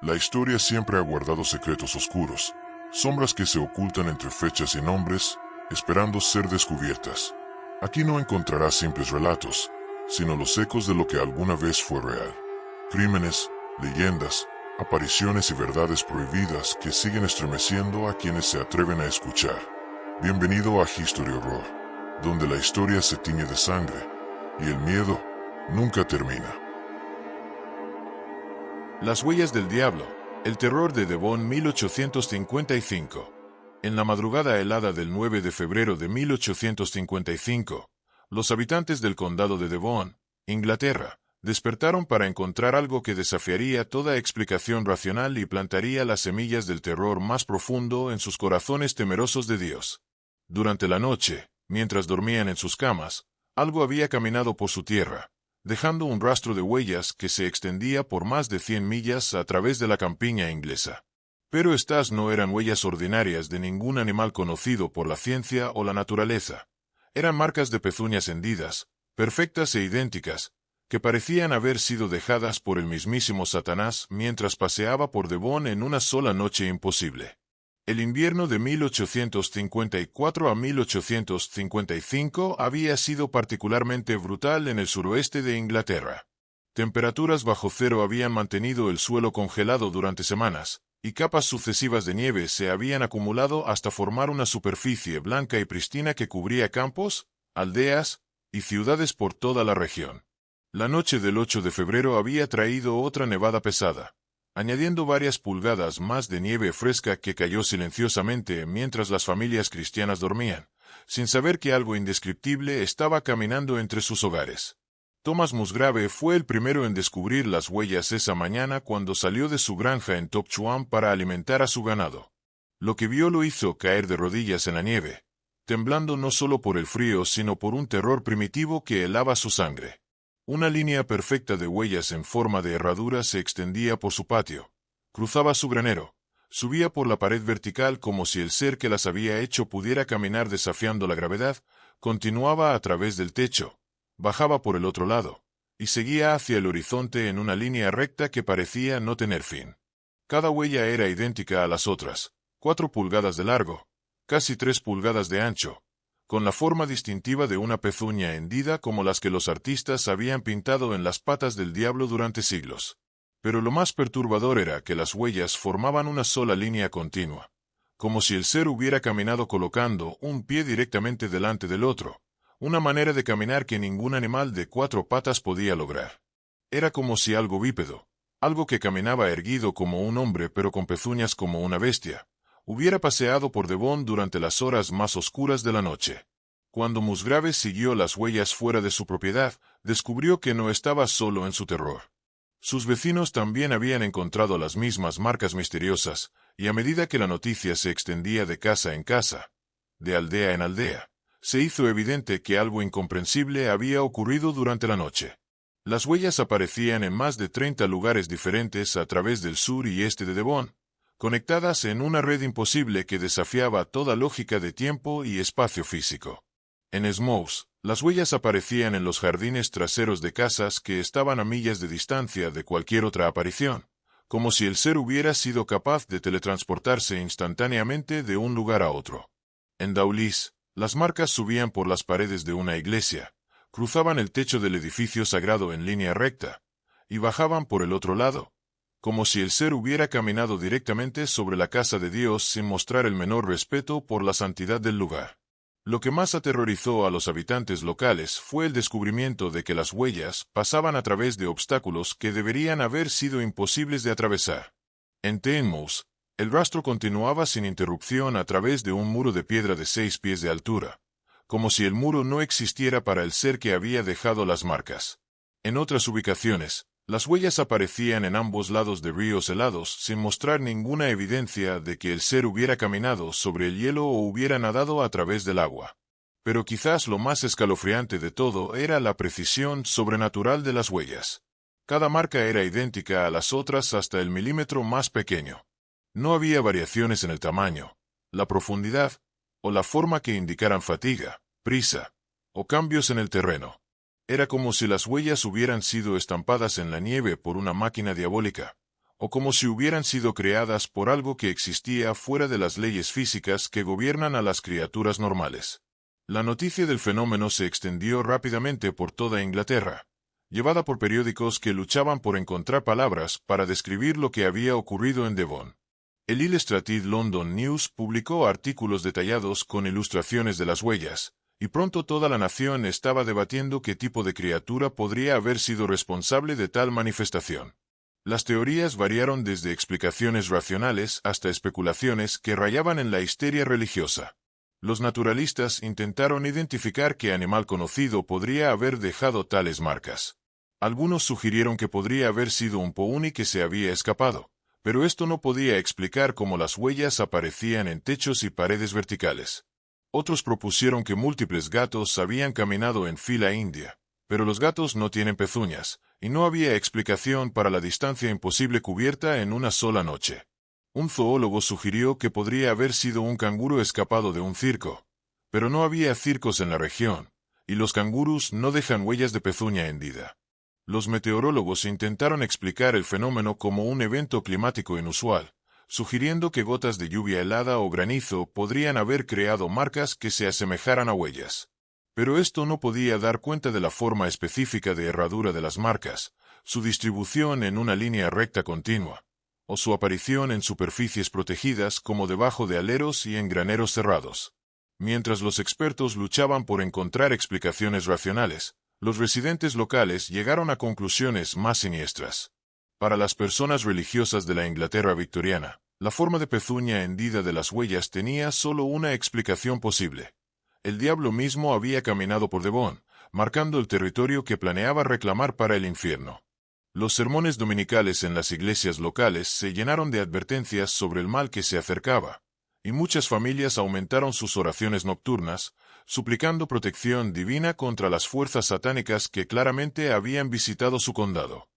La historia siempre ha guardado secretos oscuros, sombras que se ocultan entre fechas y nombres, esperando ser descubiertas. Aquí no encontrarás simples relatos, sino los ecos de lo que alguna vez fue real. Crímenes, leyendas, apariciones y verdades prohibidas que siguen estremeciendo a quienes se atreven a escuchar. Bienvenido a History Horror, donde la historia se tiñe de sangre y el miedo nunca termina. Las huellas del diablo, el terror de Devon 1855. En la madrugada helada del 9 de febrero de 1855, los habitantes del condado de Devon, Inglaterra, despertaron para encontrar algo que desafiaría toda explicación racional y plantaría las semillas del terror más profundo en sus corazones temerosos de Dios. Durante la noche, mientras dormían en sus camas, algo había caminado por su tierra, dejando un rastro de huellas que se extendía por más de 100 millas a través de la campiña inglesa. Pero estas no eran huellas ordinarias de ningún animal conocido por la ciencia o la naturaleza. Eran marcas de pezuñas hendidas, perfectas e idénticas, que parecían haber sido dejadas por el mismísimo Satanás mientras paseaba por Devon en una sola noche imposible. El invierno de 1854 a 1855 había sido particularmente brutal en el suroeste de Inglaterra. Temperaturas bajo cero habían mantenido el suelo congelado durante semanas, y capas sucesivas de nieve se habían acumulado hasta formar una superficie blanca y pristina que cubría campos, aldeas y ciudades por toda la región. La noche del 8 de febrero había traído otra nevada pesada, añadiendo varias pulgadas más de nieve fresca que cayó silenciosamente mientras las familias cristianas dormían, sin saber que algo indescriptible estaba caminando entre sus hogares. Thomas Musgrave fue el primero en descubrir las huellas esa mañana cuando salió de su granja en Topchuan para alimentar a su ganado. Lo que vio lo hizo caer de rodillas en la nieve, temblando no solo por el frío sino por un terror primitivo que helaba su sangre. Una línea perfecta de huellas en forma de herradura se extendía por su patio, cruzaba su granero, subía por la pared vertical como si el ser que las había hecho pudiera caminar desafiando la gravedad, continuaba a través del techo, bajaba por el otro lado, y seguía hacia el horizonte en una línea recta que parecía no tener fin. Cada huella era idéntica a las otras, 4 pulgadas de largo, casi 3 pulgadas de ancho, con la forma distintiva de una pezuña hendida como las que los artistas habían pintado en las patas del diablo durante siglos. Pero lo más perturbador era que las huellas formaban una sola línea continua, como si el ser hubiera caminado colocando un pie directamente delante del otro, una manera de caminar que ningún animal de 4 patas podía lograr. Era como si algo bípedo, algo que caminaba erguido como un hombre pero con pezuñas como una bestia, hubiera paseado por Devon durante las horas más oscuras de la noche. Cuando Musgrave siguió las huellas fuera de su propiedad, descubrió que no estaba solo en su terror. Sus vecinos también habían encontrado las mismas marcas misteriosas, y a medida que la noticia se extendía de casa en casa, de aldea en aldea, se hizo evidente que algo incomprensible había ocurrido durante la noche. Las huellas aparecían en más de 30 lugares diferentes a través del sur y este de Devon, conectadas en una red imposible que desafiaba toda lógica de tiempo y espacio físico. En Smous, las huellas aparecían en los jardines traseros de casas que estaban a millas de distancia de cualquier otra aparición, como si el ser hubiera sido capaz de teletransportarse instantáneamente de un lugar a otro. En Daulis, las marcas subían por las paredes de una iglesia, cruzaban el techo del edificio sagrado en línea recta, y bajaban por el otro lado, como si el ser hubiera caminado directamente sobre la casa de Dios sin mostrar el menor respeto por la santidad del lugar. Lo que más aterrorizó a los habitantes locales fue el descubrimiento de que las huellas pasaban a través de obstáculos que deberían haber sido imposibles de atravesar. En Teignmouth, el rastro continuaba sin interrupción a través de un muro de piedra de 6 pies de altura, como si el muro no existiera para el ser que había dejado las marcas. En otras ubicaciones, las huellas aparecían en ambos lados de ríos helados sin mostrar ninguna evidencia de que el ser hubiera caminado sobre el hielo o hubiera nadado a través del agua. Pero quizás lo más escalofriante de todo era la precisión sobrenatural de las huellas. Cada marca era idéntica a las otras hasta el milímetro más pequeño. No había variaciones en el tamaño, la profundidad o la forma que indicaran fatiga, prisa o cambios en el terreno. Era como si las huellas hubieran sido estampadas en la nieve por una máquina diabólica, o como si hubieran sido creadas por algo que existía fuera de las leyes físicas que gobiernan a las criaturas normales. La noticia del fenómeno se extendió rápidamente por toda Inglaterra, llevada por periódicos que luchaban por encontrar palabras para describir lo que había ocurrido en Devon. El Illustrated London News publicó artículos detallados con ilustraciones de las huellas, y pronto toda la nación estaba debatiendo qué tipo de criatura podría haber sido responsable de tal manifestación. Las teorías variaron desde explicaciones racionales hasta especulaciones que rayaban en la histeria religiosa. Los naturalistas intentaron identificar qué animal conocido podría haber dejado tales marcas. Algunos sugirieron que podría haber sido un pony que se había escapado, pero esto no podía explicar cómo las huellas aparecían en techos y paredes verticales. Otros propusieron que múltiples gatos habían caminado en fila india, pero los gatos no tienen pezuñas, y no había explicación para la distancia imposible cubierta en una sola noche. Un zoólogo sugirió que podría haber sido un canguro escapado de un circo, pero no había circos en la región, y los cangurus no dejan huellas de pezuña hendida. Los meteorólogos intentaron explicar el fenómeno como un evento climático inusual, sugiriendo que gotas de lluvia helada o granizo podrían haber creado marcas que se asemejaran a huellas. Pero esto no podía dar cuenta de la forma específica de herradura de las marcas, su distribución en una línea recta continua, o su aparición en superficies protegidas como debajo de aleros y en graneros cerrados. Mientras los expertos luchaban por encontrar explicaciones racionales, los residentes locales llegaron a conclusiones más siniestras. Para las personas religiosas de la Inglaterra victoriana, la forma de pezuña hendida de las huellas tenía solo una explicación posible. El diablo mismo había caminado por Devon, marcando el territorio que planeaba reclamar para el infierno. Los sermones dominicales en las iglesias locales se llenaron de advertencias sobre el mal que se acercaba, y muchas familias aumentaron sus oraciones nocturnas, suplicando protección divina contra las fuerzas satánicas que claramente habían visitado su condado.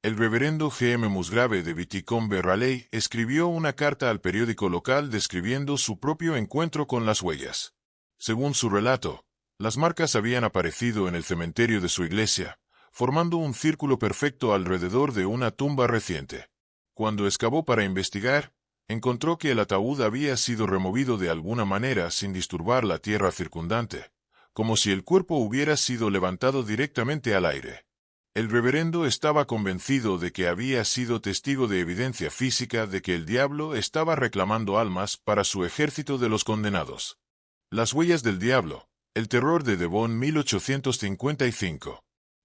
El reverendo G. M. Musgrave de Viticombe Raleigh escribió una carta al periódico local describiendo su propio encuentro con las huellas. Según su relato, las marcas habían aparecido en el cementerio de su iglesia, formando un círculo perfecto alrededor de una tumba reciente. Cuando excavó para investigar, encontró que el ataúd había sido removido de alguna manera sin disturbar la tierra circundante, como si el cuerpo hubiera sido levantado directamente al aire. El reverendo estaba convencido de que había sido testigo de evidencia física de que el diablo estaba reclamando almas para su ejército de los condenados. Las huellas del diablo, el terror de Devon 1855.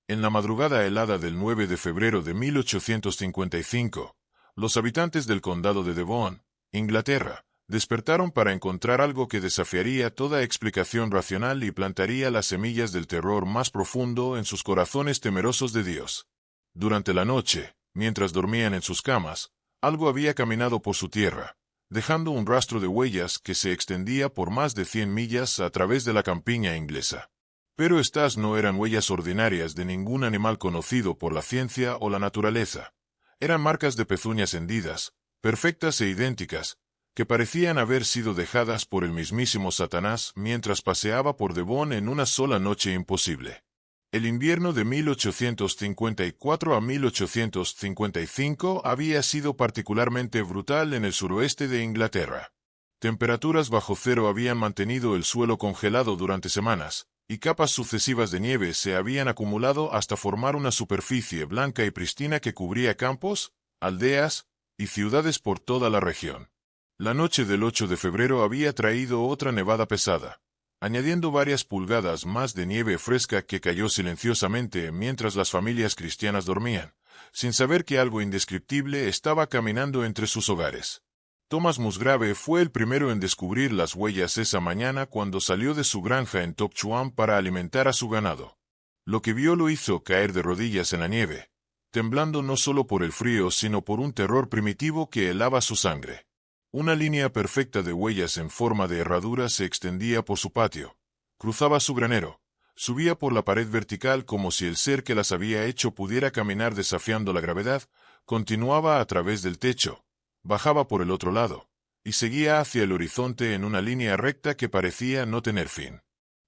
En la madrugada helada del 9 de febrero de 1855, los habitantes del condado de Devon, Inglaterra, despertaron para encontrar algo que desafiaría toda explicación racional y plantaría las semillas del terror más profundo en sus corazones temerosos de Dios. Durante la noche, mientras dormían en sus camas, algo había caminado por su tierra, dejando un rastro de huellas que se extendía por más de 100 millas a través de la campiña inglesa. Pero estas no eran huellas ordinarias de ningún animal conocido por la ciencia o la naturaleza. Eran marcas de pezuñas hendidas, perfectas e idénticas, que parecían haber sido dejadas por el mismísimo Satanás mientras paseaba por Devon en una sola noche imposible. El invierno de 1854 a 1855 había sido particularmente brutal en el suroeste de Inglaterra. Temperaturas bajo cero habían mantenido el suelo congelado durante semanas, y capas sucesivas de nieve se habían acumulado hasta formar una superficie blanca y pristina que cubría campos, aldeas y ciudades por toda la región. La noche del 8 de febrero había traído otra nevada pesada, añadiendo varias pulgadas más de nieve fresca que cayó silenciosamente mientras las familias cristianas dormían, sin saber que algo indescriptible estaba caminando entre sus hogares. Thomas Musgrave fue el primero en descubrir las huellas esa mañana cuando salió de su granja en Topchuan para alimentar a su ganado. Lo que vio lo hizo caer de rodillas en la nieve, temblando no solo por el frío sino por un terror primitivo que helaba su sangre. Una línea perfecta de huellas en forma de herradura se extendía por su patio, cruzaba su granero, subía por la pared vertical como si el ser que las había hecho pudiera caminar desafiando la gravedad, continuaba a través del techo, bajaba por el otro lado, y seguía hacia el horizonte en una línea recta que parecía no tener fin.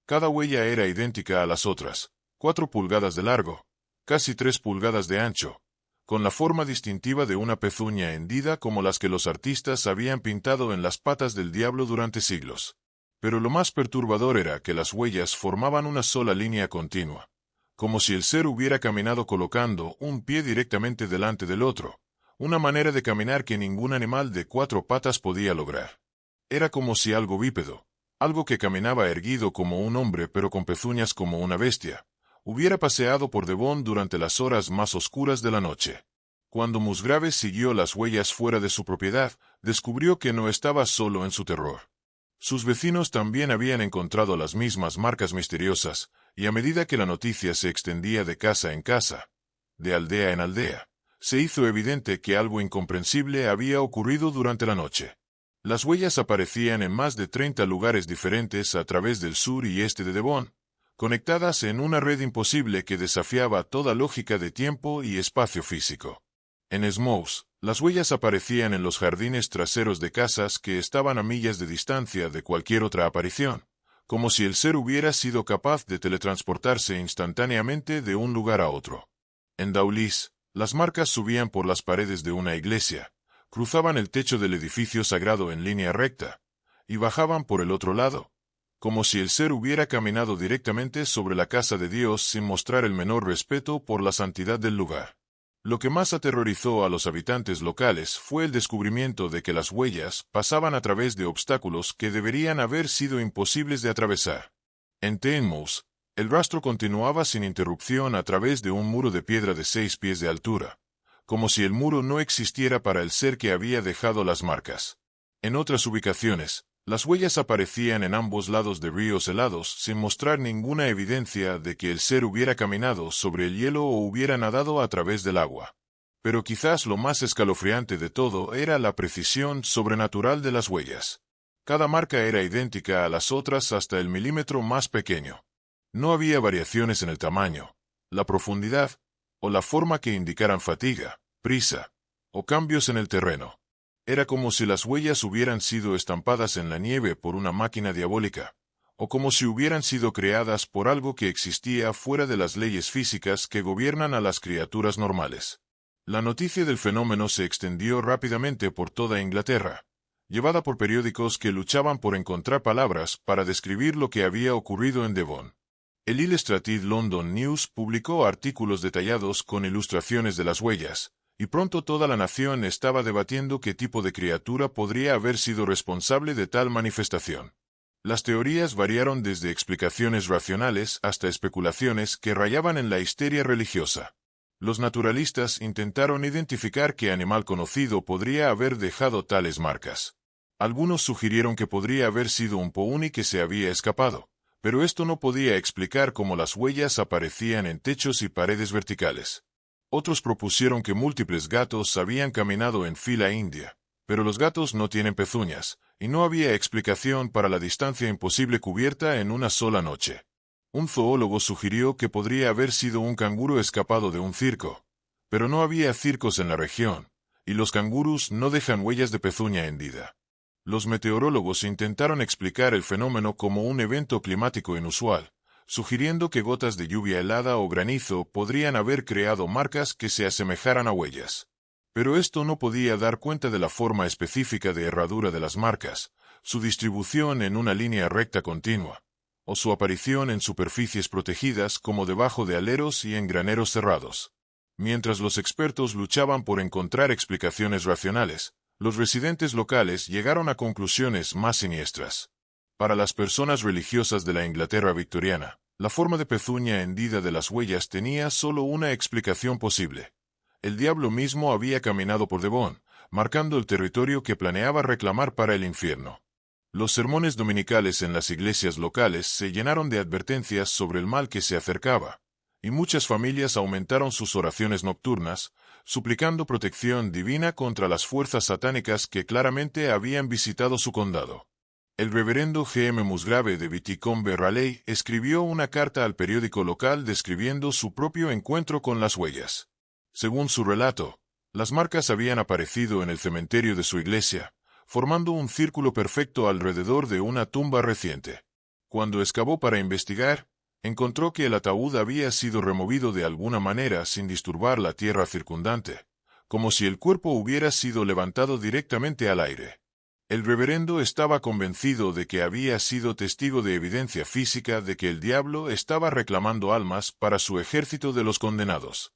Cada huella era idéntica a las otras, 4 pulgadas de largo, casi 3 pulgadas de ancho, con la forma distintiva de una pezuña hendida como las que los artistas habían pintado en las patas del diablo durante siglos. Pero lo más perturbador era que las huellas formaban una sola línea continua, como si el ser hubiera caminado colocando un pie directamente delante del otro, una manera de caminar que ningún animal de 4 patas podía lograr. Era como si algo bípedo, algo que caminaba erguido como un hombre pero con pezuñas como una bestia, hubiera paseado por Devon durante las horas más oscuras de la noche. Cuando Musgrave siguió las huellas fuera de su propiedad, descubrió que no estaba solo en su terror. Sus vecinos también habían encontrado las mismas marcas misteriosas, y a medida que la noticia se extendía de casa en casa, de aldea en aldea, se hizo evidente que algo incomprensible había ocurrido durante la noche. Las huellas aparecían en más de 30 lugares diferentes a través del sur y este de Devon, conectadas en una red imposible que desafiaba toda lógica de tiempo y espacio físico. En Smous, las huellas aparecían en los jardines traseros de casas que estaban a millas de distancia de cualquier otra aparición, como si el ser hubiera sido capaz de teletransportarse instantáneamente de un lugar a otro. En Daulis, las marcas subían por las paredes de una iglesia, cruzaban el techo del edificio sagrado en línea recta, y bajaban por el otro lado, como si el ser hubiera caminado directamente sobre la casa de Dios sin mostrar el menor respeto por la santidad del lugar. Lo que más aterrorizó a los habitantes locales fue el descubrimiento de que las huellas pasaban a través de obstáculos que deberían haber sido imposibles de atravesar. En Teignmouth, el rastro continuaba sin interrupción a través de un muro de piedra de 6 pies de altura, como si el muro no existiera para el ser que había dejado las marcas. En otras ubicaciones, las huellas aparecían en ambos lados de ríos helados sin mostrar ninguna evidencia de que el ser hubiera caminado sobre el hielo o hubiera nadado a través del agua. Pero quizás lo más escalofriante de todo era la precisión sobrenatural de las huellas. Cada marca era idéntica a las otras hasta el milímetro más pequeño. No había variaciones en el tamaño, la profundidad, o la forma que indicaran fatiga, prisa, o cambios en el terreno. Era como si las huellas hubieran sido estampadas en la nieve por una máquina diabólica, o como si hubieran sido creadas por algo que existía fuera de las leyes físicas que gobiernan a las criaturas normales. La noticia del fenómeno se extendió rápidamente por toda Inglaterra, llevada por periódicos que luchaban por encontrar palabras para describir lo que había ocurrido en Devon. El Illustrated London News publicó artículos detallados con ilustraciones de las huellas, y pronto toda la nación estaba debatiendo qué tipo de criatura podría haber sido responsable de tal manifestación. Las teorías variaron desde explicaciones racionales hasta especulaciones que rayaban en la histeria religiosa. Los naturalistas intentaron identificar qué animal conocido podría haber dejado tales marcas. Algunos sugirieron que podría haber sido un pony que se había escapado, pero esto no podía explicar cómo las huellas aparecían en techos y paredes verticales. Otros propusieron que múltiples gatos habían caminado en fila india, pero los gatos no tienen pezuñas, y no había explicación para la distancia imposible cubierta en una sola noche. Un zoólogo sugirió que podría haber sido un canguro escapado de un circo, pero no había circos en la región, y los cangurus no dejan huellas de pezuña hendida. Los meteorólogos intentaron explicar el fenómeno como un evento climático inusual, sugiriendo que gotas de lluvia helada o granizo podrían haber creado marcas que se asemejaran a huellas. Pero esto no podía dar cuenta de la forma específica de herradura de las marcas, su distribución en una línea recta continua, o su aparición en superficies protegidas como debajo de aleros y en graneros cerrados. Mientras los expertos luchaban por encontrar explicaciones racionales, los residentes locales llegaron a conclusiones más siniestras. Para las personas religiosas de la Inglaterra victoriana, la forma de pezuña hendida de las huellas tenía solo una explicación posible. El diablo mismo había caminado por Devon, marcando el territorio que planeaba reclamar para el infierno. Los sermones dominicales en las iglesias locales se llenaron de advertencias sobre el mal que se acercaba, y muchas familias aumentaron sus oraciones nocturnas, suplicando protección divina contra las fuerzas satánicas que claramente habían visitado su condado. El reverendo G.M. Musgrave de Viticombe Raleigh escribió una carta al periódico local describiendo su propio encuentro con las huellas. Según su relato, las marcas habían aparecido en el cementerio de su iglesia, formando un círculo perfecto alrededor de una tumba reciente. Cuando excavó para investigar, Encontró que el ataúd había sido removido de alguna manera sin disturbar la tierra circundante, como si el cuerpo hubiera sido levantado directamente al aire. El reverendo estaba convencido de que había sido testigo de evidencia física de que el diablo estaba reclamando almas para su ejército de los condenados.